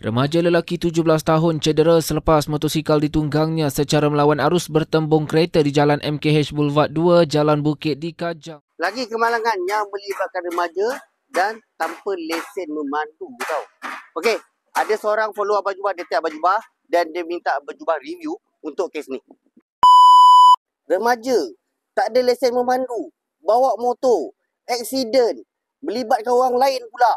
Remaja lelaki 17 tahun cedera selepas motosikal ditunggangnya secara melawan arus bertembung kereta di Jalan MKH Boulevard 2, Jalan Bukit di Kajang. Lagi kemalangan yang melibatkan remaja dan tanpa lesen memandu tau. Okey, ada seorang follow Abang Jubah, dia tag Abang Jubah dan dia minta Abang Jubah review untuk kes ni. Remaja tak ada lesen memandu, bawa motor, aksiden, melibatkan orang lain pula.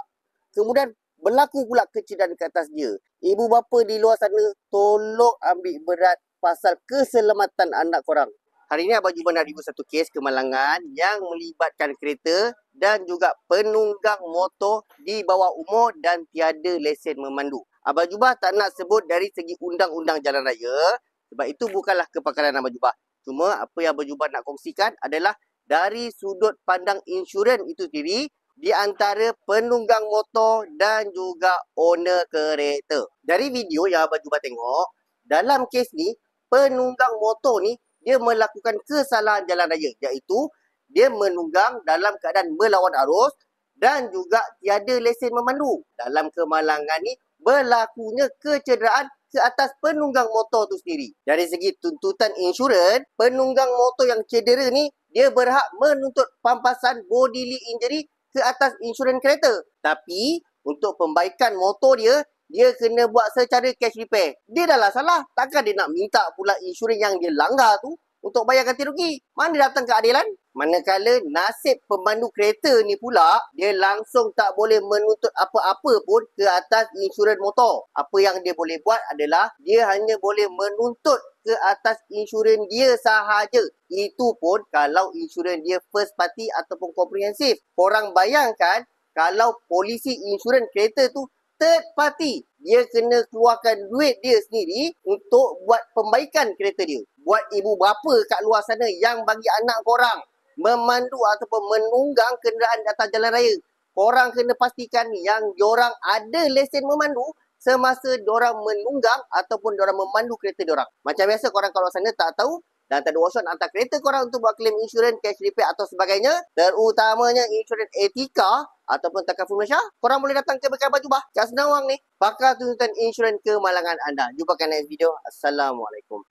Kemudian berlaku pula kecederaan ke atas dia. Ibu bapa di luar sana, tolong ambil berat pasal keselamatan anak korang. Hari ini Abang Jubah nak review satu kes kemalangan yang melibatkan kereta dan juga penunggang motor di bawah umur dan tiada lesen memandu. Abang Jubah tak nak sebut dari segi undang-undang jalan raya sebab itu bukanlah kepakaran Abang Jubah. Cuma apa yang Abang Jubah nak kongsikan adalah dari sudut pandang insurans itu sendiri di antara penunggang motor dan juga owner kereta. Dari video yang Abang Jubah tengok, dalam kes ni, penunggang motor ni, dia melakukan kesalahan jalan raya. Iaitu, dia menunggang dalam keadaan melawan arus dan juga tiada lesen memandu. Dalam kemalangan ni, berlakunya kecederaan ke atas penunggang motor tu sendiri. Dari segi tuntutan insurans, penunggang motor yang cedera ni, dia berhak menuntut pampasan bodily injury ke atas insurans kereta. Tapi, untuk pembaikan motor dia, dia kena buat secara cash repair. Dia dah lah salah. Takkan dia nak minta pula insurans yang dia langgar tu untuk bayar ganti rugi? Mana datang keadilan? Manakala nasib pemandu kereta ni pula, dia langsung tak boleh menuntut apa-apa pun ke atas insurans motor. Apa yang dia boleh buat adalah, dia hanya boleh menuntut ke atas insurans dia sahaja. Itu pun kalau insurans dia first party ataupun komprehensif. Korang bayangkan kalau polisi insurans kereta tu third party, dia kena keluarkan duit dia sendiri untuk buat pembaikan kereta dia. Buat ibu bapa kat luar sana yang bagi anak korang memandu ataupun menunggang kenderaan di atas jalan raya, korang kena pastikan yang diorang ada lesen memandu semasa diorang menunggang ataupun diorang memandu kereta diorang. Macam biasa korang kat luar sana tak tahu dan tak ada urusan hantar kereta korang untuk buat claim insurans, cash repair atau sebagainya, terutamanya insurans Etika ataupun Takaful Malaysia, korang boleh datang ke Bekal Abang Jubah kat Senawang ni, pakar tuntutan insurans kemalangan anda. Jumpakan next video. Assalamualaikum.